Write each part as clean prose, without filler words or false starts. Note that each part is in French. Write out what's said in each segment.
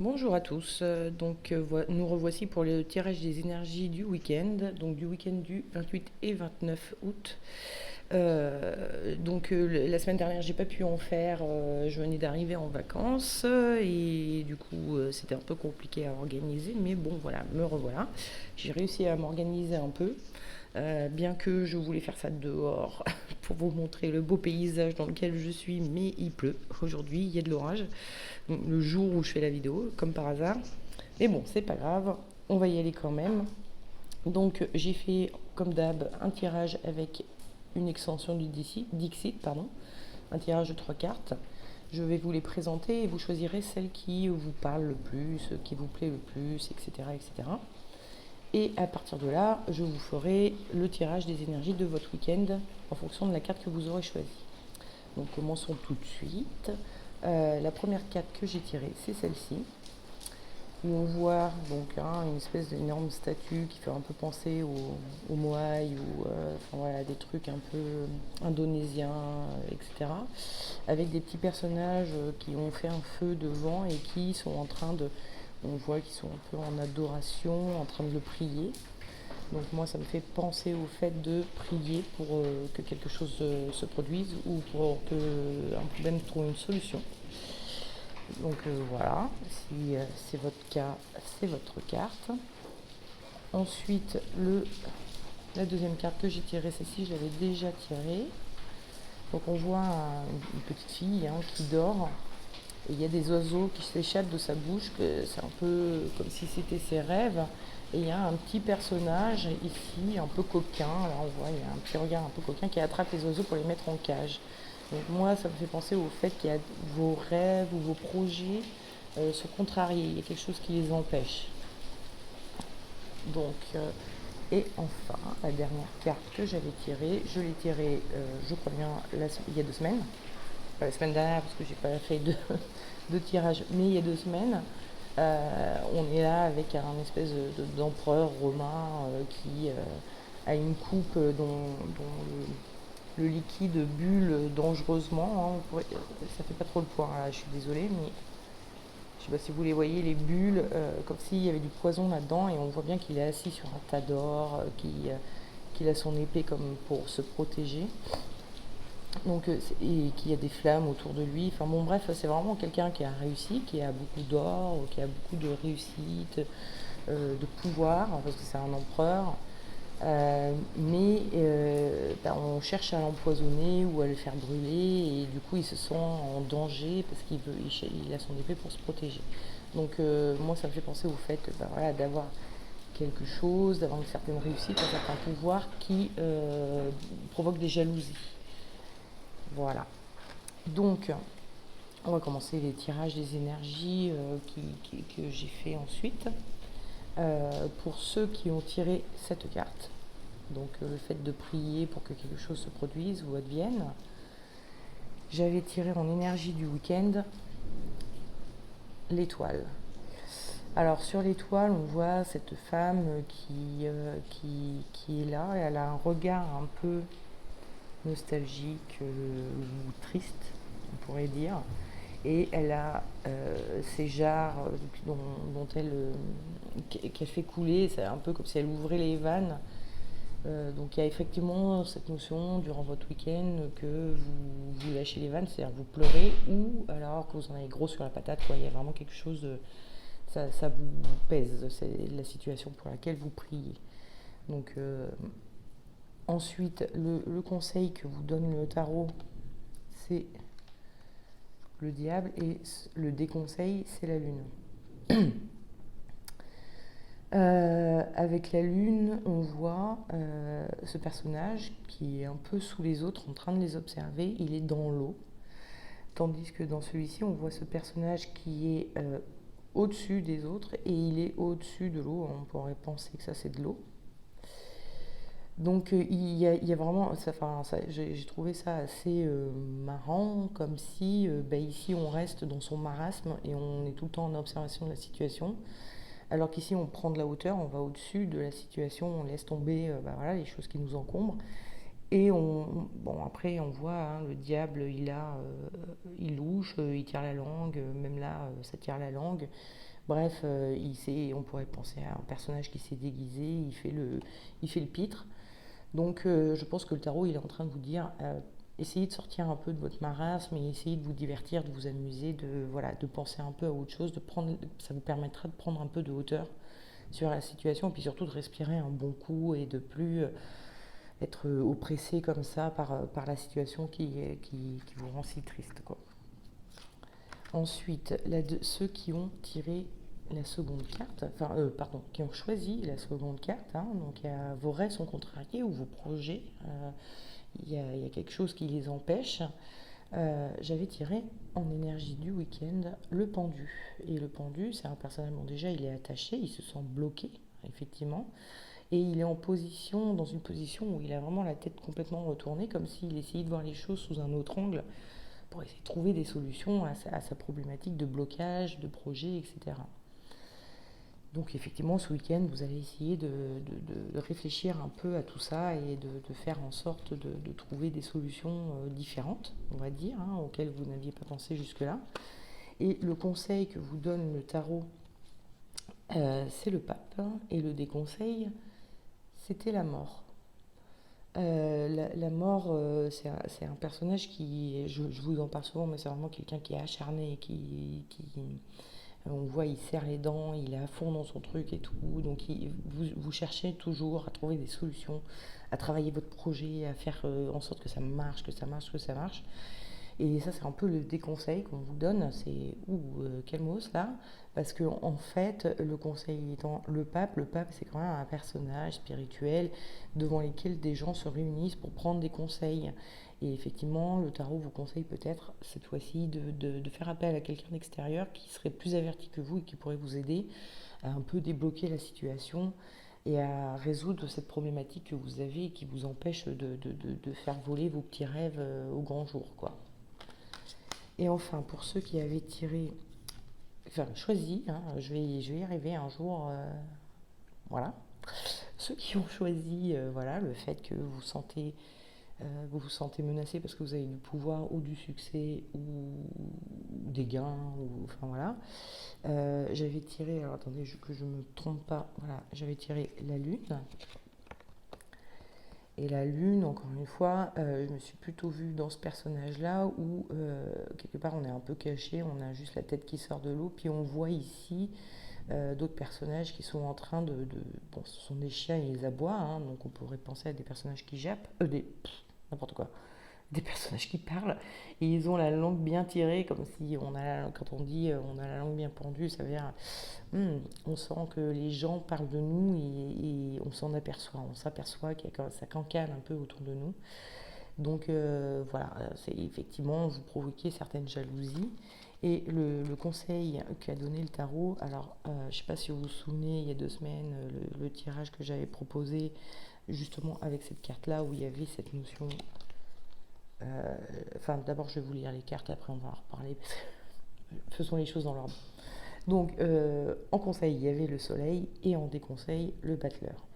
Bonjour à tous, nous revoici pour le tirage des énergies du week-end, donc du week-end du 28 et 29 août. La semaine dernière j'ai pas pu en faire, je venais d'arriver en vacances et du coup c'était un peu compliqué à organiser, mais bon voilà, me revoilà. J'ai réussi à m'organiser un peu, bien que je voulais faire ça dehors pour vous montrer le beau paysage dans lequel je suis, mais il pleut. Aujourd'hui il y a de l'orage le jour où je fais la vidéo, comme par hasard. Mais bon, c'est pas grave, on va y aller quand même. Donc j'ai fait, comme d'hab, un tirage avec une extension du Dixit, pardon, un tirage de 3 cartes. Je vais vous les présenter et vous choisirez celle qui vous parle le plus, qui vous plaît le plus, etc. etc. Et à partir de là, je vous ferai le tirage des énergies de votre week-end en fonction de la carte que vous aurez choisie. Donc commençons tout de suite. La première carte que j'ai tirée, c'est celle-ci, où on voit une espèce d'énorme statue qui fait un peu penser au Moai ou des trucs un peu indonésiens, etc. Avec des petits personnages qui ont fait un feu devant et qui sont en train de, on voit qu'ils sont un peu en adoration, en train de le prier. Donc moi, ça me fait penser au fait de prier pour que quelque chose se produise ou pour qu'un problème trouve une solution. Donc voilà, si c'est votre cas, c'est votre carte. Ensuite, la deuxième carte que j'ai tirée, celle-ci, je l'avais déjà tirée. Donc on voit une petite fille qui dort. Et il y a des oiseaux qui s'échappent de sa bouche, c'est un peu comme si c'était ses rêves. Et il y a un petit personnage ici, un peu coquin. Là on voit, il y a un petit regard un peu coquin qui attrape les oiseaux pour les mettre en cage. Donc moi, ça me fait penser au fait qu'il y a vos rêves ou vos projets se contrarient. Il y a quelque chose qui les empêche. Donc, et enfin, la dernière carte que j'avais tirée, je l'ai tirée, je crois bien, il y a 2 semaines. Pas la semaine dernière parce que j'ai pas fait de tirage, mais il y a 2 semaines. On est là avec un espèce d'empereur romain qui a une coupe dont le liquide bulle dangereusement. Ça fait pas trop le point là, je suis désolée, mais je sais pas si vous les voyez, les bulles, comme s'il y avait du poison là-dedans, et on voit bien qu'il est assis sur un tas d'or, qu'il a son épée comme pour se protéger. Donc, et qu'il y a des flammes autour de lui. Enfin bon, bref, c'est vraiment quelqu'un qui a réussi, qui a beaucoup d'or, qui a beaucoup de réussite, de pouvoir, parce que c'est un empereur. On cherche à l'empoisonner ou à le faire brûler, et du coup il se sent en danger parce il a son épée pour se protéger. Donc moi ça me fait penser au fait d'avoir quelque chose, d'avoir une certaine réussite, un certain pouvoir qui provoque des jalousies. Voilà. Donc on va commencer les tirages des énergies que j'ai fait ensuite. Pour ceux qui ont tiré cette carte, donc le fait de prier pour que quelque chose se produise ou advienne, j'avais tiré en énergie du week-end l'étoile. Alors sur l'étoile, on voit cette femme qui est là, et elle a un regard un peu nostalgique ou triste, on pourrait dire. Et elle a ces jarres qu'elle fait couler, c'est un peu comme si elle ouvrait les vannes. Donc il y a effectivement cette notion durant votre week-end que vous lâchez les vannes, c'est-à-dire vous pleurez, ou alors que vous en avez gros sur la patate, quoi. Il y a vraiment quelque chose de... Ça vous pèse, c'est la situation pour laquelle vous priez. Donc ensuite, le conseil que vous donne le tarot, c'est le diable, et le déconseil, c'est la lune. Avec la lune, on voit ce personnage qui est un peu sous les autres, en train de les observer. Il est dans l'eau. Tandis que dans celui-ci, on voit ce personnage qui est au-dessus des autres, et il est au-dessus de l'eau. On pourrait penser que ça, c'est de l'eau. Donc il y a vraiment, j'ai trouvé ça assez marrant, comme si ici on reste dans son marasme et on est tout le temps en observation de la situation. Alors qu'ici, on prend de la hauteur, on va au-dessus de la situation, on laisse tomber les choses qui nous encombrent. Et bon, après, on voit, hein, le diable, il louche, il tire la langue, même là, ça tire la langue. Bref, on pourrait penser à un personnage qui s'est déguisé, il fait le pitre. Donc, je pense que le tarot, il est en train de vous dire, essayez de sortir un peu de votre marasme et essayez de vous divertir, de vous amuser, voilà, de penser un peu à autre chose, ça vous permettra de prendre un peu de hauteur sur la situation, et puis surtout de respirer un bon coup et de plus être oppressé comme ça par la situation qui vous rend si triste, quoi. Ensuite, ceux qui ont tiré la seconde carte, enfin, pardon, qui ont choisi la seconde carte, hein, donc vos rêves sont contrariés ou vos projets, il y a quelque chose qui les empêche. J'avais tiré en énergie du week-end le pendu. Et le pendu, c'est un personnage, bon, déjà il est attaché, il se sent bloqué, effectivement. Et il est dans une position où il a vraiment la tête complètement retournée, comme s'il essayait de voir les choses sous un autre angle pour essayer de trouver des solutions à sa problématique de blocage, de projet, etc. Donc effectivement, ce week-end, vous allez essayer de réfléchir un peu à tout ça et de faire en sorte de trouver des solutions différentes, on va dire, hein, auxquelles vous n'aviez pas pensé jusque-là. Et le conseil que vous donne le tarot, c'est le pape, hein, et le déconseil, c'était la mort. La mort, c'est un personnage je vous en parle souvent, mais c'est vraiment quelqu'un qui est acharné, on voit, il serre les dents, il est à fond dans son truc et tout. Donc vous cherchez toujours à trouver des solutions, à travailler votre projet, à faire en sorte que ça marche, que ça marche, que ça marche. Et ça, c'est un peu le déconseil qu'on vous donne, c'est calmos là, parce que en fait, le conseil étant le pape, c'est quand même un personnage spirituel devant lequel des gens se réunissent pour prendre des conseils. Et effectivement, le tarot vous conseille peut-être cette fois-ci de faire appel à quelqu'un d'extérieur qui serait plus averti que vous et qui pourrait vous aider à un peu débloquer la situation et à résoudre cette problématique que vous avez et qui vous empêche de faire voler vos petits rêves au grand jour, quoi. Et enfin, pour ceux qui avaient choisi, hein, je vais y arriver un jour, voilà. Ceux qui ont choisi, voilà, le fait que vous vous sentez menacé parce que vous avez du pouvoir ou du succès ou des gains, ou, enfin voilà. J'avais tiré, alors attendez que je ne me trompe pas, voilà, j'avais tiré la lune. Et la lune, encore une fois, je me suis plutôt vue dans ce personnage-là où, quelque part, on est un peu caché, on a juste la tête qui sort de l'eau, puis on voit ici d'autres personnages qui sont en train bon, ce sont des chiens, ils aboient, hein, donc on pourrait penser à des personnages qui jappent, n'importe quoi, des personnages qui parlent, et ils ont la langue bien tirée, comme si quand on dit on a la langue bien pendue, ça veut dire on sent que les gens parlent de nous et on s'aperçoit ça cancane un peu autour de nous. Donc voilà, c'est effectivement vous provoquez certaines jalousies. Et le conseil qu'a donné le tarot, alors je ne sais pas si vous vous souvenez, il y a 2 semaines, le tirage que j'avais proposé justement avec cette carte-là où il y avait cette notion. Enfin, d'abord, je vais vous lire les cartes, après on va en reparler. Faisons les choses dans l'ordre. Donc, en conseil, il y avait le soleil et en déconseil, le battleur.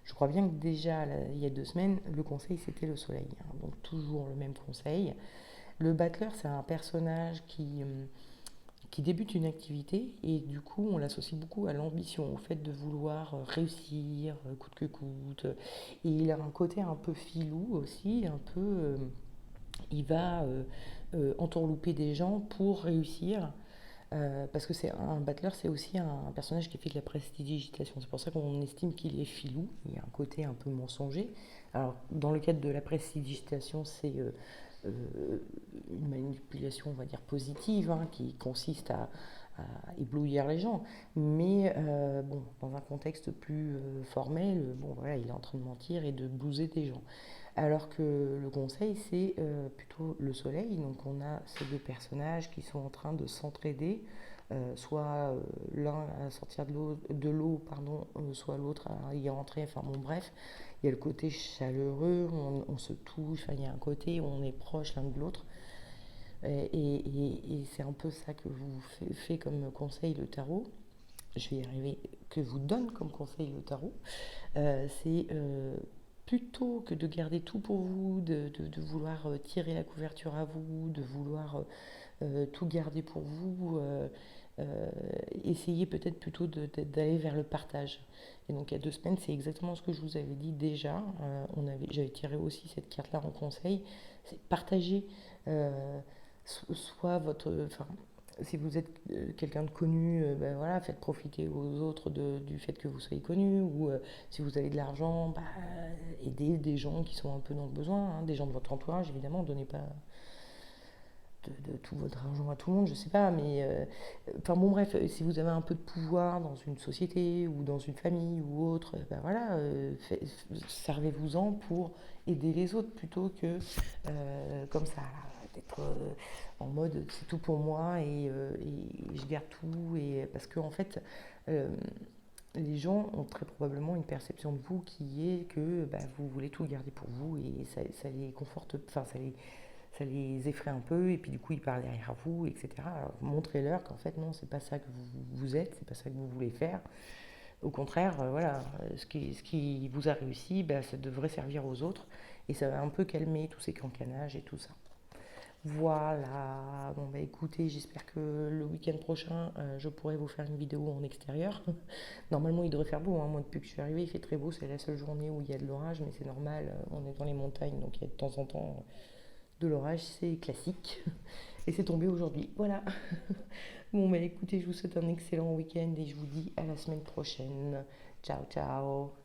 Je crois bien que déjà, là, il y a 2 semaines, le conseil, c'était le soleil, hein, donc toujours le même conseil. Le battleur, c'est un personnage qui débute une activité et du coup, on l'associe beaucoup à l'ambition, au fait de vouloir réussir coûte que coûte. Et il a un côté un peu filou aussi, un peu... il va entourlouper des gens pour réussir. Parce que c'est un battleur, c'est aussi un personnage qui fait de la prestidigitation. C'est pour ça qu'on estime qu'il est filou. Il y a un côté un peu mensonger. Alors, dans le cadre de la prestidigitation, c'est une manipulation, on va dire, positive, hein, qui consiste à éblouir les gens. Mais bon, dans un contexte plus formel, bon, voilà, il est en train de mentir et de blouser des gens. Alors que le conseil, c'est plutôt le soleil. Donc on a ces deux personnages qui sont en train de s'entraider, soit l'un à sortir de l'eau pardon, soit l'autre à y rentrer. Enfin bon, bref, il y a le côté chaleureux, on se touche, enfin, il y a un côté où on est proche l'un de l'autre. Et c'est un peu ça que vous fait comme conseil le tarot. Je vais y arriver, que vous donne comme conseil le tarot. C'est plutôt que de garder tout pour vous, de vouloir tirer la couverture à vous, de vouloir tout garder pour vous, essayez peut-être plutôt d'aller vers le partage. Et donc il y a 2 semaines, c'est exactement ce que je vous avais dit déjà. J'avais tiré aussi cette carte-là en conseil. C'est partager soit enfin, si vous êtes quelqu'un de connu, ben voilà, faites profiter aux autres du fait que vous soyez connu, ou si vous avez de l'argent, bah, aidez des gens qui sont un peu dans le besoin, hein, des gens de votre entourage, évidemment, donnez pas de tout votre argent à tout le monde, je sais pas, mais enfin bon bref, si vous avez un peu de pouvoir dans une société ou dans une famille ou autre, ben voilà, servez-vous-en pour aider les autres plutôt que comme ça, d'être en mode c'est tout pour moi et je garde tout et parce que en fait euh, les gens ont très probablement une perception de vous qui est que bah, vous voulez tout garder pour vous et ça les conforte, enfin ça les effraie un peu et puis du coup ils parlent derrière vous, etc. Alors, montrez-leur qu'en fait non, c'est pas ça que vous êtes, c'est pas ça que vous voulez faire. Au contraire, voilà, ce qui vous a réussi, bah, ça devrait servir aux autres et ça va un peu calmer tous ces cancanages et tout ça. Voilà, bon bah écoutez, j'espère que le week-end prochain, je pourrai vous faire une vidéo en extérieur. Normalement, il devrait faire beau, hein. Moi, depuis que je suis arrivée, il fait très beau. C'est la seule journée où il y a de l'orage, mais c'est normal. On est dans les montagnes, donc il y a de temps en temps de l'orage, c'est classique. Et c'est tombé aujourd'hui. Voilà. Bon, bah écoutez, je vous souhaite un excellent week-end et je vous dis à la semaine prochaine. Ciao, ciao.